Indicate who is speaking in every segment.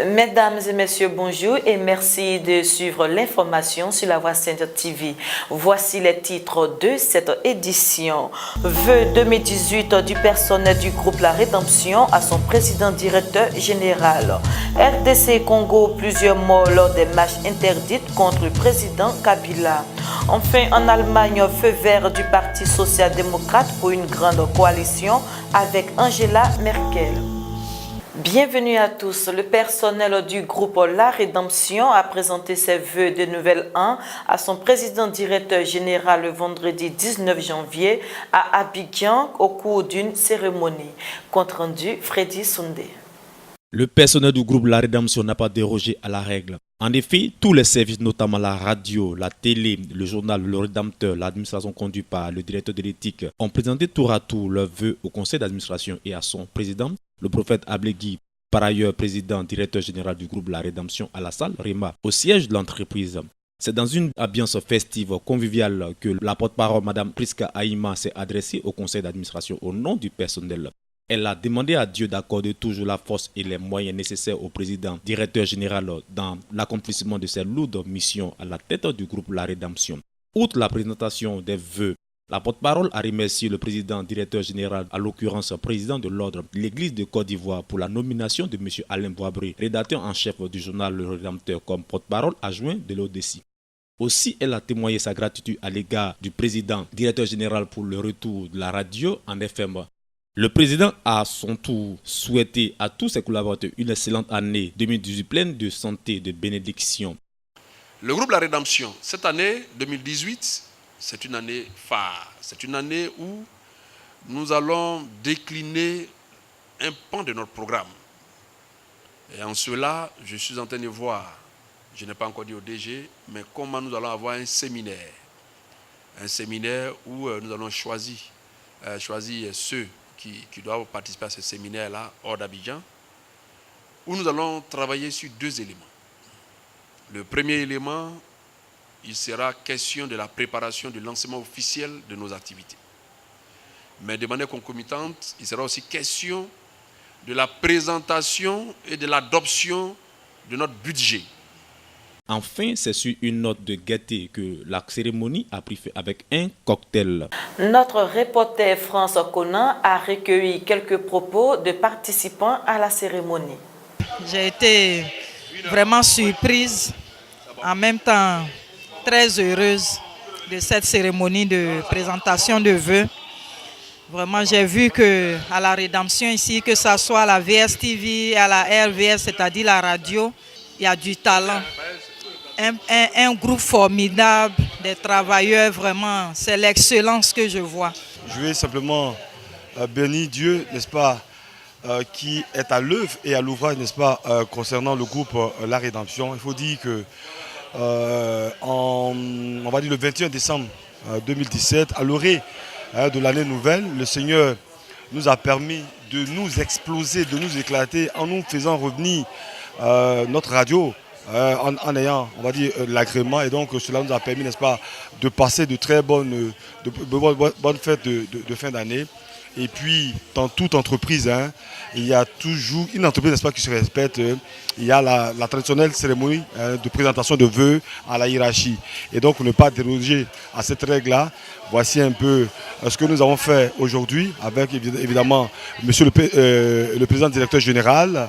Speaker 1: Mesdames et messieurs, bonjour et merci de suivre l'information sur la Voix Sainte TV. Voici les titres de cette édition. Vœux 2018 du personnel du groupe La Rédemption à son président directeur général. RDC Congo, plusieurs morts lors des marches interdites contre le président Kabila. Enfin, en Allemagne, feu vert du Parti social-démocrate pour une grande coalition avec Angela Merkel. Bienvenue à tous. Le personnel du groupe La Rédemption a présenté ses vœux de nouvel an à son président directeur général le vendredi 19 janvier à Abidjan au cours d'une cérémonie. Compte rendu, Freddy Soundé.
Speaker 2: Le personnel du groupe La Rédemption n'a pas dérogé à la règle. En effet, tous les services, notamment la radio, la télé, le journal Le Rédempteur, l'administration conduite par le directeur de l'éthique, ont présenté tour à tour leurs vœux au conseil d'administration et à son président, le prophète Ablegui, par ailleurs président directeur général du groupe La Rédemption à la salle Rema, au siège de l'entreprise. C'est dans une ambiance festive, conviviale, que la porte-parole Mme Priska Aïma s'est adressée au conseil d'administration au nom du personnel. Elle a demandé à Dieu d'accorder toujours la force et les moyens nécessaires au président directeur général dans l'accomplissement de ses lourdes missions à la tête du groupe La Rédemption. Outre la présentation des vœux, la porte-parole a remercié le président directeur général, à l'occurrence président de l'ordre de l'Église de Côte d'Ivoire, pour la nomination de M. Alain Boisbré, rédacteur en chef du journal Le Rédempteur, comme porte-parole adjoint de l'ODC. Aussi, elle a témoigné sa gratitude à l'égard du président directeur général pour le retour de la radio en FM. Le président a à son tour souhaité à tous ses collaborateurs une excellente année 2018 pleine de santé et de bénédictions.
Speaker 3: Le groupe La Rédemption, cette année 2018, c'est une année phare. C'est une année où nous allons décliner un pan de notre programme. Et en cela, je suis en train de voir, je n'ai pas encore dit au DG, mais comment nous allons avoir un séminaire. Un séminaire où nous allons choisir ceux qui doivent participer à ce séminaire-là, hors d'Abidjan, où nous allons travailler sur deux éléments. Le premier élément, il sera question de la préparation du lancement officiel de nos activités. Mais de manière concomitante, il sera aussi question de la présentation et de l'adoption de notre budget.
Speaker 2: Enfin, c'est sur une note de gaieté que la cérémonie a pris fin avec un cocktail.
Speaker 1: Notre reporter France Conan a recueilli quelques propos de participants à la cérémonie.
Speaker 4: J'ai été vraiment surprise, en même temps très heureuse de cette cérémonie de présentation de vœux. Vraiment, j'ai vu qu'à la Rédemption ici, que ce soit à la VSTV, à la RVS, c'est-à-dire la radio, il y a du talent. Un groupe formidable, des travailleurs, vraiment, c'est l'excellence que je vois.
Speaker 5: Je vais simplement bénir Dieu, n'est-ce pas, qui est à l'œuvre et à l'ouvrage, n'est-ce pas, concernant le groupe La Rédemption. Il faut dire que, on va dire le 21 décembre 2017, à l'orée de l'année nouvelle, le Seigneur nous a permis de nous exploser, de nous éclater en nous faisant revenir notre radio. En ayant, on va dire, l'agrément, et donc cela nous a permis, n'est-ce pas, de passer de très bonnes fêtes de fin d'année. Et puis, dans toute entreprise, il y a toujours une entreprise, n'est-ce pas, qui se respecte. Il y a la traditionnelle cérémonie de présentation de vœux à la hiérarchie. Et donc, ne pas déroger à cette règle-là. Voici un peu ce que nous avons fait aujourd'hui avec évidemment monsieur le président directeur général,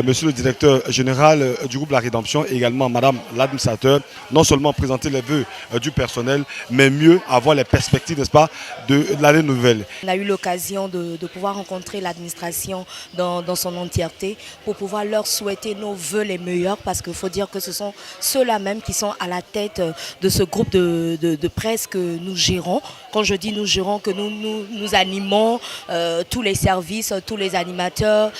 Speaker 5: monsieur le directeur général du groupe La Rédemption et également madame l'administrateur. Non seulement présenter les vœux du personnel, mais mieux avoir les perspectives, n'est-ce pas, de l'année nouvelle.
Speaker 6: On a eu l'occasion de pouvoir rencontrer l'administration dans son entièreté pour pouvoir leur souhaiter nos vœux les meilleurs, parce qu'il faut dire que ce sont ceux-là même qui sont à la tête de ce groupe de presse que nous gérons. Quand je dis nous gérons, que nous animons tous les services, tous les animateurs.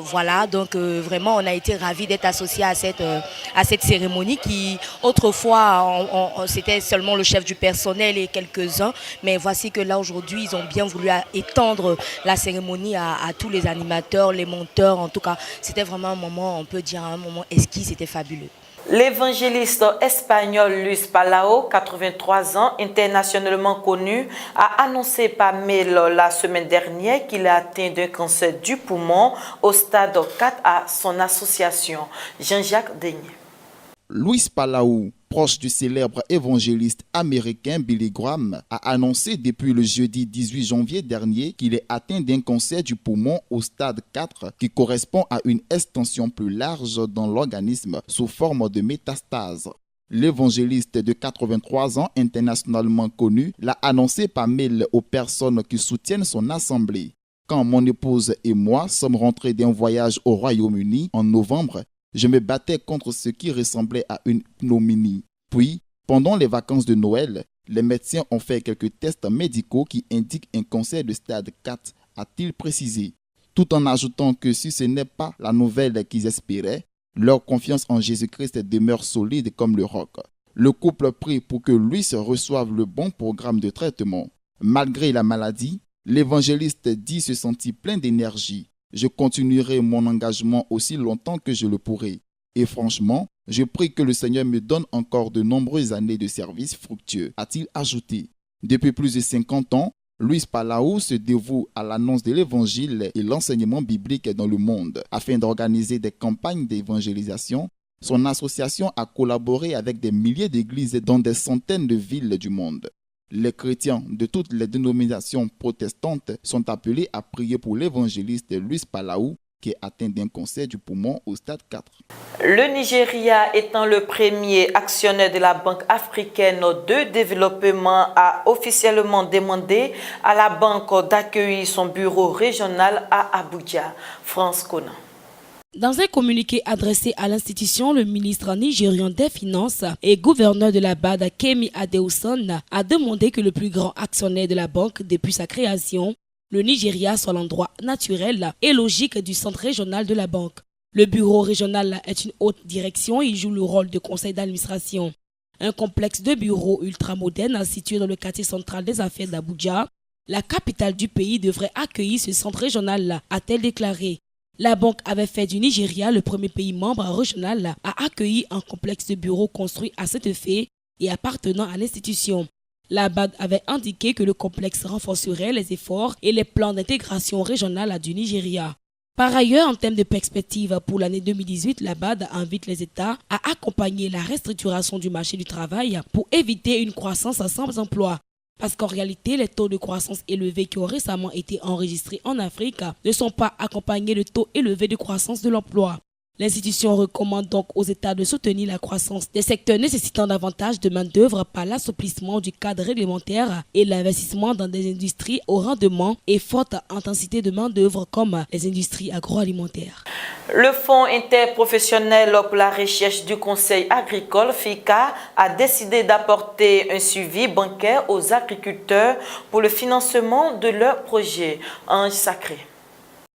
Speaker 6: Voilà, donc vraiment on a été ravis d'être associés à cette cérémonie qui autrefois c'était seulement le chef du personnel et quelques-uns. Mais voici que là aujourd'hui ils ont bien voulu étendre la cérémonie à tous les animateurs, les monteurs. En tout cas c'était vraiment un moment, on peut dire un moment exquis, c'était fabuleux.
Speaker 1: L'évangéliste espagnol Luis Palau, 83 ans, internationalement connu, a annoncé par mail la semaine dernière qu'il a atteint d'un cancer du poumon au stade 4 à son association. Jean-Jacques Deigné.
Speaker 7: Luis Palau, proche du célèbre évangéliste américain Billy Graham, a annoncé depuis le jeudi 18 janvier dernier qu'il est atteint d'un cancer du poumon au stade 4 qui correspond à une extension plus large dans l'organisme sous forme de métastase. L'évangéliste de 83 ans, internationalement connu, l'a annoncé par mail aux personnes qui soutiennent son assemblée. Quand mon épouse et moi sommes rentrés d'un voyage au Royaume-Uni en novembre, je me battais contre ce qui ressemblait à une pneumonie. Puis, pendant les vacances de Noël, les médecins ont fait quelques tests médicaux qui indiquent un cancer de stade 4, a-t-il précisé, tout en ajoutant que si ce n'est pas la nouvelle qu'ils espéraient, leur confiance en Jésus-Christ demeure solide comme le roc. Le couple prie pour que lui se reçoive le bon programme de traitement. Malgré la maladie, l'évangéliste dit se sentir plein d'énergie. Je continuerai mon engagement aussi longtemps que je le pourrai. Et franchement, je prie que le Seigneur me donne encore de nombreuses années de service fructueux, a-t-il ajouté. Depuis plus de 50 ans, Luis Palau se dévoue à l'annonce de l'évangile et l'enseignement biblique dans le monde. Afin d'organiser des campagnes d'évangélisation, son association a collaboré avec des milliers d'églises dans des centaines de villes du monde. Les chrétiens de toutes les dénominations protestantes sont appelés à prier pour l'évangéliste Luis Palau qui est atteint d'un cancer du poumon au stade 4.
Speaker 1: Le Nigeria étant le premier actionnaire de la Banque africaine de développement a officiellement demandé à la banque d'accueillir son bureau régional à Abuja. France Conan.
Speaker 8: Dans un communiqué adressé à l'institution, le ministre nigérian des Finances et gouverneur de la BAD, Kemi Adeosun, a demandé que le plus grand actionnaire de la banque depuis sa création, le Nigeria, soit l'endroit naturel et logique du centre régional de la banque. Le bureau régional est une haute direction et il joue le rôle de conseil d'administration. Un complexe de bureaux ultramodernes situé dans le quartier central des affaires d'Abuja, la capitale du pays devrait accueillir ce centre régional, a-t-elle déclaré. La banque avait fait du Nigeria le premier pays membre régional à accueillir un complexe de bureaux construit à cet effet et appartenant à l'institution. La BAD avait indiqué que le complexe renforcerait les efforts et les plans d'intégration régionale du Nigeria. Par ailleurs, en termes de perspective pour l'année 2018, la BAD invite les États à accompagner la restructuration du marché du travail pour éviter une croissance sans emploi. Parce qu'en réalité, les taux de croissance élevés qui ont récemment été enregistrés en Afrique ne sont pas accompagnés de taux élevés de croissance de l'emploi. L'institution recommande donc aux États de soutenir la croissance des secteurs nécessitant davantage de main-d'œuvre par l'assouplissement du cadre réglementaire et l'investissement dans des industries au rendement et forte intensité de main-d'œuvre comme les industries agroalimentaires.
Speaker 1: Le Fonds interprofessionnel pour la recherche du Conseil agricole, FICA, a décidé d'apporter un suivi bancaire aux agriculteurs pour le financement de leurs projets. Ange Sacré.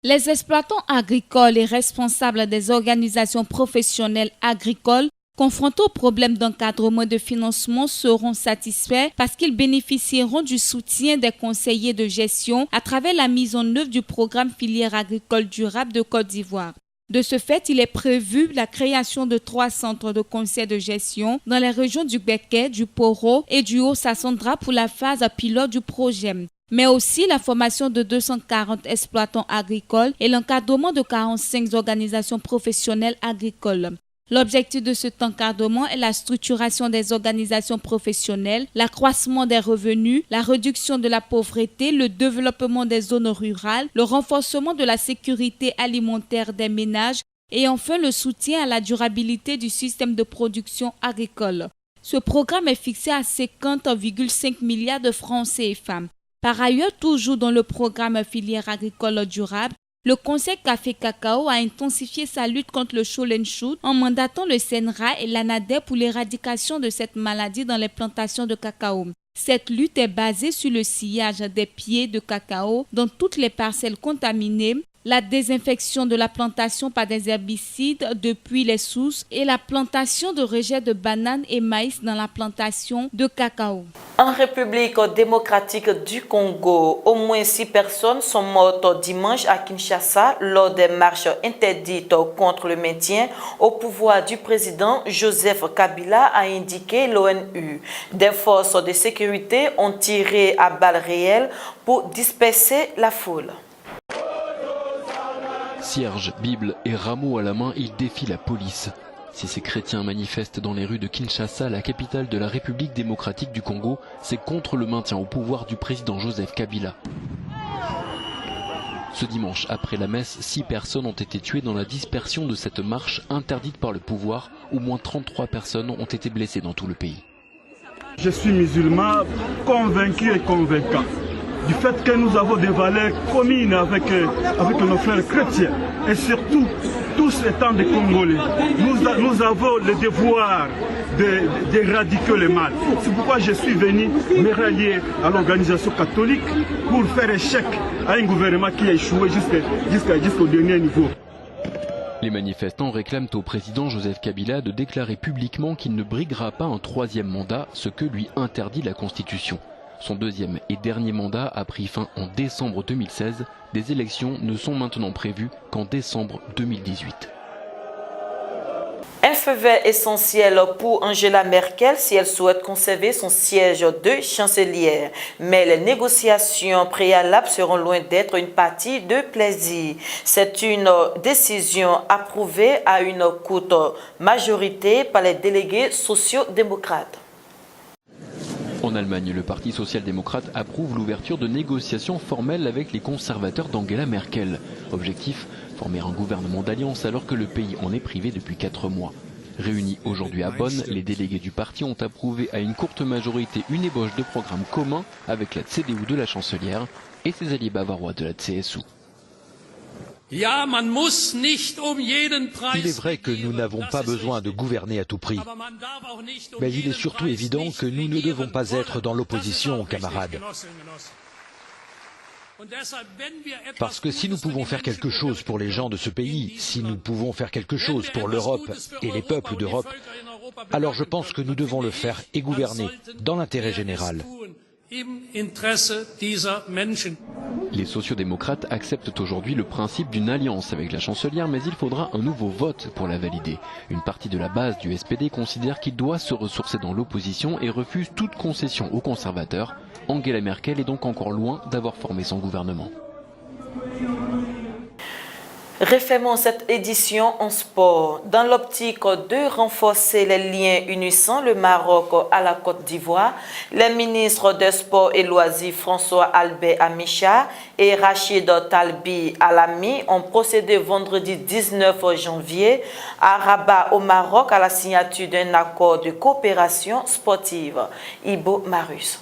Speaker 9: Les exploitants agricoles et responsables des organisations professionnelles agricoles confrontés aux problèmes d'encadrement de financement seront satisfaits parce qu'ils bénéficieront du soutien des conseillers de gestion à travers la mise en œuvre du programme filière agricole durable de Côte d'Ivoire. De ce fait, il est prévu la création de 3 centres de conseil de gestion dans les régions du Béquet, du Poro et du Haut-Sassandra pour la phase pilote du projet, mais aussi la formation de 240 exploitants agricoles et l'encadrement de 45 organisations professionnelles agricoles. L'objectif de cet encadrement est la structuration des organisations professionnelles, l'accroissement des revenus, la réduction de la pauvreté, le développement des zones rurales, le renforcement de la sécurité alimentaire des ménages et enfin le soutien à la durabilité du système de production agricole. Ce programme est fixé à 50,5 milliards de francs CFA. Par ailleurs, toujours dans le programme filière agricole durable, le Conseil Café-Cacao a intensifié sa lutte contre le Cholenchou en mandatant le CNRA et l'ANADER pour l'éradication de cette maladie dans les plantations de cacao. Cette lutte est basée sur le sillage des pieds de cacao dans toutes les parcelles contaminées la désinfection de la plantation par des herbicides depuis les sources et la plantation de rejets de bananes et maïs dans la plantation de cacao.
Speaker 1: En République démocratique du Congo, au moins 6 personnes sont mortes dimanche à Kinshasa lors des marches interdites contre le maintien au pouvoir du président Joseph Kabila, a indiqué l'ONU. Des forces de sécurité ont tiré à balles réelles pour disperser la foule.
Speaker 10: Cierges, Bible et rameaux à la main, ils défient la police. Si ces chrétiens manifestent dans les rues de Kinshasa, la capitale de la République démocratique du Congo, c'est contre le maintien au pouvoir du président Joseph Kabila. Ce dimanche, après la messe, 6 personnes ont été tuées dans la dispersion de cette marche interdite par le pouvoir. Au moins 33 personnes ont été blessées dans tout le pays.
Speaker 11: Je suis musulman convaincu et convaincant du fait que nous avons des valeurs communes avec nos frères chrétiens et surtout tous étant des Congolais. Nous avons le devoir d'éradiquer le mal. C'est pourquoi je suis venu me rallier à l'organisation catholique pour faire échec à un gouvernement qui a échoué jusqu'au dernier niveau.
Speaker 10: Les manifestants réclament au président Joseph Kabila de déclarer publiquement qu'il ne briguera pas un 3e mandat, ce que lui interdit la Constitution. Son 2e et dernier mandat a pris fin en décembre 2016. Des élections ne sont maintenant prévues qu'en décembre 2018.
Speaker 1: Un feu vert essentiel pour Angela Merkel si elle souhaite conserver son siège de chancelière. Mais les négociations préalables seront loin d'être une partie de plaisir. C'est une décision approuvée à une courte majorité par les délégués sociaux-démocrates.
Speaker 10: En Allemagne, le Parti social-démocrate approuve l'ouverture de négociations formelles avec les conservateurs d'Angela Merkel. Objectif, former un gouvernement d'alliance alors que le pays en est privé depuis 4 mois. Réunis aujourd'hui à Bonn, les délégués du parti ont approuvé à une courte majorité une ébauche de programme commun avec la CDU de la chancelière et ses alliés bavarois de la CSU.
Speaker 12: Il est vrai que nous n'avons pas besoin de gouverner à tout prix. Mais il est surtout évident que nous ne devons pas être dans l'opposition, camarades. Parce que si nous pouvons faire quelque chose pour les gens de ce pays, si nous pouvons faire quelque chose pour l'Europe et les peuples d'Europe, alors je pense que nous devons le faire et gouverner dans l'intérêt général.
Speaker 10: Les sociodémocrates acceptent aujourd'hui le principe d'une alliance avec la chancelière, mais il faudra un nouveau vote pour la valider. Une partie de la base du SPD considère qu'il doit se ressourcer dans l'opposition et refuse toute concession aux conservateurs. Angela Merkel est donc encore loin d'avoir formé son gouvernement.
Speaker 1: Refermons cette édition en sport. Dans l'optique de renforcer les liens unissant le Maroc à la Côte d'Ivoire, les ministres des Sports et Loisirs François Albert Amicha et Rachid Talbi Alami ont procédé vendredi 19 janvier à Rabat au Maroc à la signature d'un accord de coopération sportive. Ibo Marus.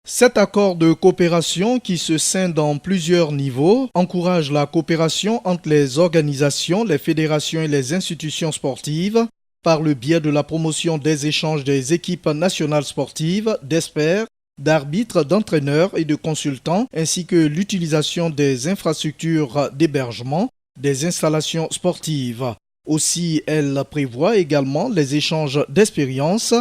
Speaker 13: Cet accord de coopération, qui se scinde en plusieurs niveaux, encourage la coopération entre les organisations, les fédérations et les institutions sportives par le biais de la promotion des échanges des équipes nationales sportives, d'experts, d'arbitres, d'entraîneurs et de consultants, ainsi que l'utilisation des infrastructures d'hébergement, des installations sportives. Aussi, elle prévoit également les échanges d'expériences,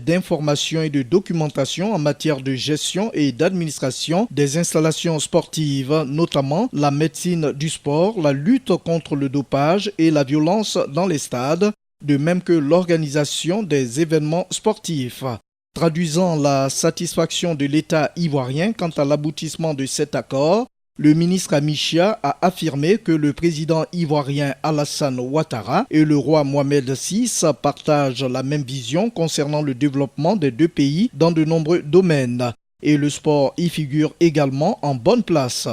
Speaker 13: d'informations et de documentation en matière de gestion et d'administration des installations sportives, notamment la médecine du sport, la lutte contre le dopage et la violence dans les stades, de même que l'organisation des événements sportifs. Traduisant la satisfaction de l'État ivoirien quant à l'aboutissement de cet accord, le ministre Amicha a affirmé que le président ivoirien Alassane Ouattara et le roi Mohamed VI partagent la même vision concernant le développement des deux pays dans de nombreux domaines. Et le sport y figure également en bonne place.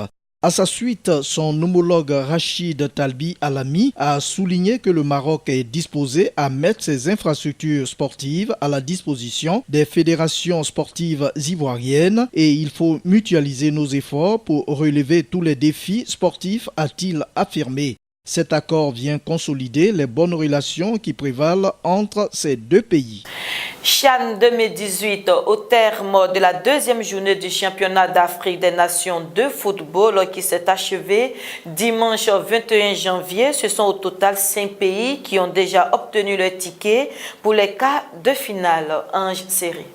Speaker 13: À sa suite, son homologue Rachid Talbi Alami a souligné que le Maroc est disposé à mettre ses infrastructures sportives à la disposition des fédérations sportives ivoiriennes et il faut mutualiser nos efforts pour relever tous les défis sportifs, a-t-il affirmé. Cet accord vient consolider les bonnes relations qui prévalent entre ces deux pays.
Speaker 1: CHAN 2018, au terme de la deuxième journée du championnat d'Afrique des Nations de football qui s'est achevé dimanche 21 janvier, ce sont au total 5 pays qui ont déjà obtenu le ticket pour les quarts de finale en série.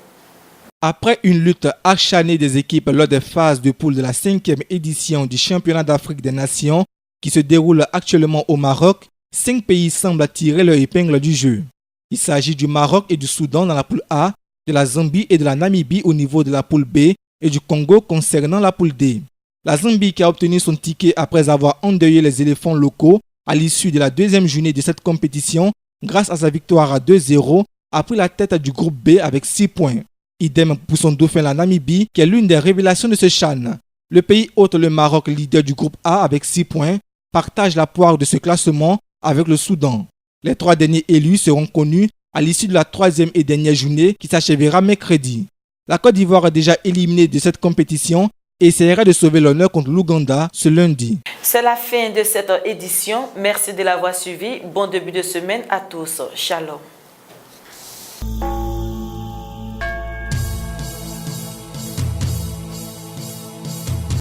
Speaker 14: Après une lutte acharnée des équipes lors des phases de poule de la 5e édition du championnat d'Afrique des Nations qui se déroule actuellement au Maroc, 5 pays semblent tirer leur épingle du jeu. Il s'agit du Maroc et du Soudan dans la poule A, de la Zambie et de la Namibie au niveau de la poule B et du Congo concernant la poule D. La Zambie qui a obtenu son ticket après avoir endeuillé les éléphants locaux à l'issue de la deuxième journée de cette compétition grâce à sa victoire à 2-0 a pris la tête du groupe B avec 6 points. Idem pour son dauphin la Namibie qui est l'une des révélations de ce CHAN. Le pays hôte, le Maroc, leader du groupe A avec 6 points, partage la poire de ce classement avec le Soudan. Les 3 derniers élus seront connus à l'issue de la 3e et dernière journée qui s'achèvera mercredi. La Côte d'Ivoire, déjà éliminée de cette compétition, essaiera de sauver l'honneur contre l'Ouganda ce lundi.
Speaker 1: C'est la fin de cette édition. Merci de l'avoir suivi. Bon début de semaine à tous. Shalom.